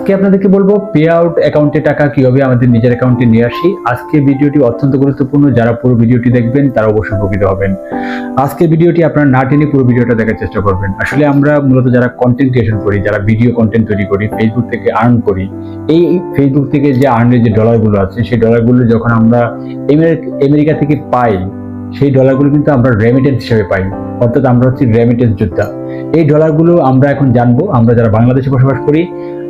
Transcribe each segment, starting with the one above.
আজকে আপনাদেরকে বলবো পে আউট অ্যাকাউন্টে টাকা কিভাবে আমাদের নিজের অ্যাকাউন্টে নিয়ে আসি। আজকে ভিডিওটি অত্যন্ত গুরুত্বপূর্ণ, যারা পুরো ভিডিওটি দেখবেন তারা অবশ্যই উপকৃত হবেন। আজকে ভিডিওটি আপনারা না টেনে পুরো ভিডিওটা দেখার চেষ্টা করবেন। আসলে আমরা মূলত যারা কন্টেন্ট ক্রিয়েশন করি, যারা ভিডিও কন্টেন্ট তৈরি করি, ফেসবুক থেকে আর্ন করি, এই ফেসবুক থেকে যে আর্নের যে ডলারগুলো আছে সেই ডলারগুলো যখন আমরা আমেরিকা থেকে পাই, সেই ডলারগুলো কিন্তু আমরা রেমিটেন্স হিসেবে পাই, অর্থাৎ আমরা হচ্ছে রেমিটেন্স যোদ্ধা। এই ডলারগুলো আমরা এখন জানবো, আমরা যারা বাংলাদেশে বসবাস করি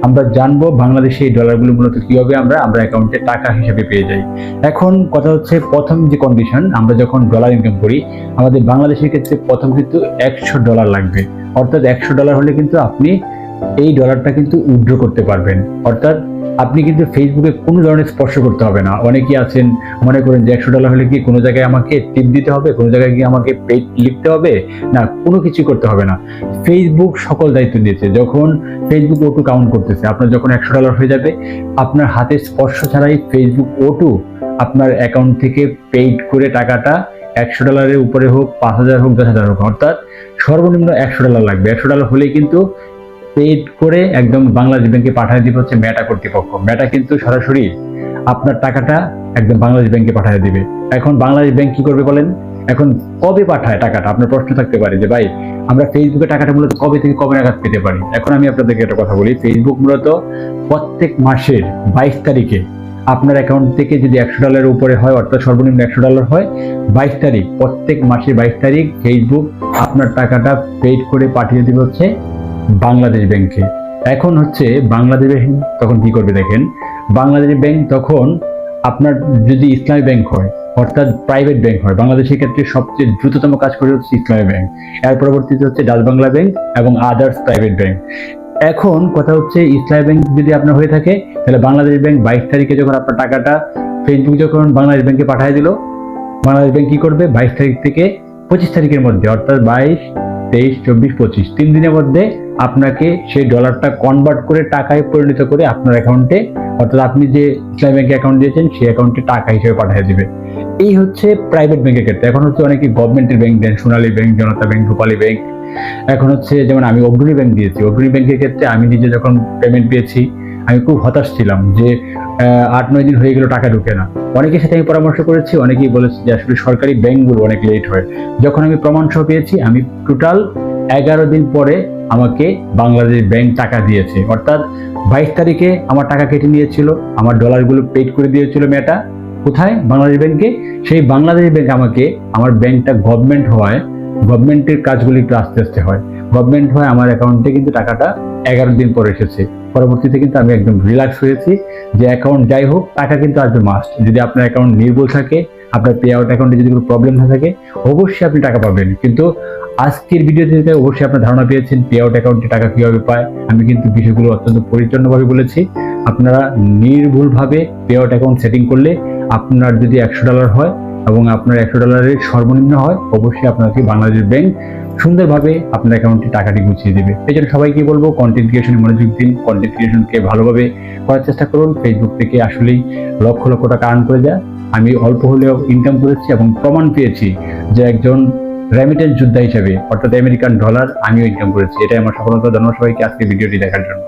আমরা জানবো বাংলাদেশে এই ডলারগুলো মূলত কিভাবে আমরা অ্যাকাউন্টে টাকা হিসেবে পেয়ে যাই। এখন কথা হচ্ছে, প্রথম যে কন্ডিশন, আমরা যখন ডলার ইনকাম করি আমাদের বাংলাদেশের ক্ষেত্রে প্রথম কিন্তু $100 লাগবে। অর্থাৎ $100 হলে কিন্তু আপনি এই ডলারটা কিন্তু উইথড্র করতে পারবেন। অর্থাৎ আপনি কিন্তু ফেসবুকে কোনো ধরনের স্পর্শ করতে হবে না। অনেকেই আছেন মনে করেন যে $100 হলে কি কোনো জায়গায় আমাকে টিপ দিতে হবে, কোনো জায়গায় কি আমাকে পেড লিখতে হবে, না কোনো কিছু করতে হবে না। ফেসবুক সকল দায়িত্ব দিয়েছে। যখন ফেসবুক O2 কাউন্ট করতেছে, আপনার যখন $100 হয়ে যাবে, আপনার হাতে স্পর্শ ছাড়াই ফেসবুক O2 আপনার অ্যাকাউন্ট থেকে পেইড করে টাকাটা $100 উপরে হোক, 5000 হোক, 10,000 হোক, অর্থাৎ সর্বনিম্ন $100 লাগবে। $100 হলেই কিন্তু পেড করে একদম বাংলাদেশ ব্যাংকে পাঠিয়ে দিবে হচ্ছে মেটা কর্তৃপক্ষ। মেটা কিন্তু সরাসরি আপনার টাকাটা একদম বাংলাদেশ ব্যাংকে পাঠিয়ে দিবে। এখন বাংলাদেশ ব্যাংক কি করবে বলেন? এখন কবে পাঠায় টাকাটা? আপনার প্রশ্ন থাকতে পারে যে ভাই আমরা ফেসবুকে টাকাটা মূলত কবে থেকে কবে নাগাদ পেতে পারি। এখন আমি আপনাদেরকে একটা কথা বলি, ফেসবুক মূলত প্রত্যেক মাসের 22 তারিখে আপনার অ্যাকাউন্ট থেকে যদি $100 উপরে হয়, অর্থাৎ সর্বনিম্ন $100 হয়, 22 তারিখ, প্রত্যেক মাসের 22 তারিখ ফেসবুক আপনার টাকাটা পেড করে পাঠিয়ে দিবে হচ্ছে বাংলাদেশ ব্যাংকে। এখন হচ্ছে বাংলাদেশ ব্যাংক তখন কি করবে দেখেন, বাংলাদেশ ব্যাংক তখন আপনার যদি ইসলামী ব্যাংক হয়, অর্থাৎ প্রাইভেট ব্যাংক হয়, বাংলাদেশের ক্ষেত্রে সবচেয়ে দ্রুততম কাজ করে হচ্ছে ইসলামী ব্যাংক, এর পরবর্তীতে হচ্ছে ডাচ বাংলা ব্যাংক এবং আদার্স প্রাইভেট ব্যাংক। এখন কথা হচ্ছে ইসলামী ব্যাংক যদি আপনার হয়ে থাকে, তাহলে বাংলাদেশ ব্যাংক 22 তারিখে যখন আপনার টাকাটা ফেসবুক যখন বাংলাদেশ ব্যাংকে পাঠিয়ে দিল, বাংলাদেশ ব্যাংক কি করবে 22 তারিখ থেকে 25 তারিখের মধ্যে, অর্থাৎ 22, 23, 24, 25 3 দিনের মধ্যে আপনাকে সেই ডলারটা কনভার্ট করে টাকায় পরিণত করে আপনার অ্যাকাউন্টে, অর্থাৎ আপনি যে ইসলামী ব্যাংকে অ্যাকাউন্ট দিয়েছেন সেই অ্যাকাউন্টে টাকা হিসেবে পাঠিয়ে দিবে। এই হচ্ছে প্রাইভেট ব্যাংকের ক্ষেত্রে। এখন হচ্ছে অনেকে গভর্নমেন্টের ব্যাংক দেন, সোনালী ব্যাংক, জনতা ব্যাংক, রূপালী ব্যাংক। এখন হচ্ছে যেমন আমি অগ্রণী ব্যাংক দিয়েছি। অগ্রণী ব্যাংকের ক্ষেত্রে আমি নিজে যখন পেমেন্ট পেয়েছি আমি খুব হতাশ ছিলাম যে 8-9 দিন হয়ে গেল টাকা ঢুকে না। অনেকের সাথে আমি পরামর্শ করেছি, অনেকেই বলেছে যে আসলে সরকারি ব্যাংকগুলো অনেক লেট হয়। যখন আমি প্রমাণ সহ পেয়েছি, আমি টোটাল 11 দিন পরে আমাকে বাংলাদেশ ব্যাংক টাকা দিয়েছে। অর্থাৎ 22 তারিখে আমার টাকা কেটে নিয়েছিল, আমার ডলারগুলো পেড করে দিয়েছিল মেটা। কোথায়? বাংলাদেশ ব্যাংকে। সেই বাংলাদেশ ব্যাংক আমাকে, আমার ব্যাংকটা গভর্নমেন্ট হওয়ায়, গভর্নমেন্টের কাজগুলি একটু আস্তে আস্তে হয়, গভর্নমেন্ট হয় আমার অ্যাকাউন্টে কিন্তু টাকাটা 11 দিন পরে এসেছে। পরবর্তীতে কিন্তু আমি একদম রিল্যাক্স হয়েছি যে অ্যাকাউন্ট যাই হোক টাকা কিন্তু আসবে মাস্ট। যদি আপনার অ্যাকাউন্ট নির্ভুল থাকে, আপনার পে আউট অ্যাকাউন্টে যদি কোনো প্রবলেম না থাকে, অবশ্যই আপনি টাকা পাবেন। কিন্তু আজকের ভিডিও থেকে অবশ্যই আপনার ধারণা পেয়েছেন পে আউট অ্যাকাউন্টে টাকা কিভাবে পায়। আমি কিন্তু বিষয়গুলো অত্যন্ত পরিচ্ছন্নভাবে বলেছি। আপনারা নির্ভুলভাবে পে আউট অ্যাকাউন্ট সেটিং করলে আপনার যদি $100 হয় এবং আপনার $100 সর্বনিম্ন হয়, অবশ্যই আপনাকে বাংলাদেশ ব্যাংক সুন্দরভাবে আপনার অ্যাকাউন্টে টাকাটি গুছিয়ে দেবে। এই জন্য সবাইকে বলবো কন্টেন্ট ক্রিয়েশনে মনোযোগ দিন, কন্টেন্ট ক্রিয়েশনকে ভালোভাবে করার চেষ্টা করুন। ফেসবুক থেকে আসলেই লক্ষ লক্ষ টাকা আর্ন করে যায়। আমি অল্প হলেও ইনকাম করেছি এবং প্রমাণ পেয়েছি যে একজন রেমিটেন্স যোদ্ধা হিসেবে, অর্থাৎ আমেরিকান ডলার আমিও ইনকাম করেছি। এটাই আমার সফলতা। ধন্যবাদ সবাইকে আজকে ভিডিওটি দেখার জন্য।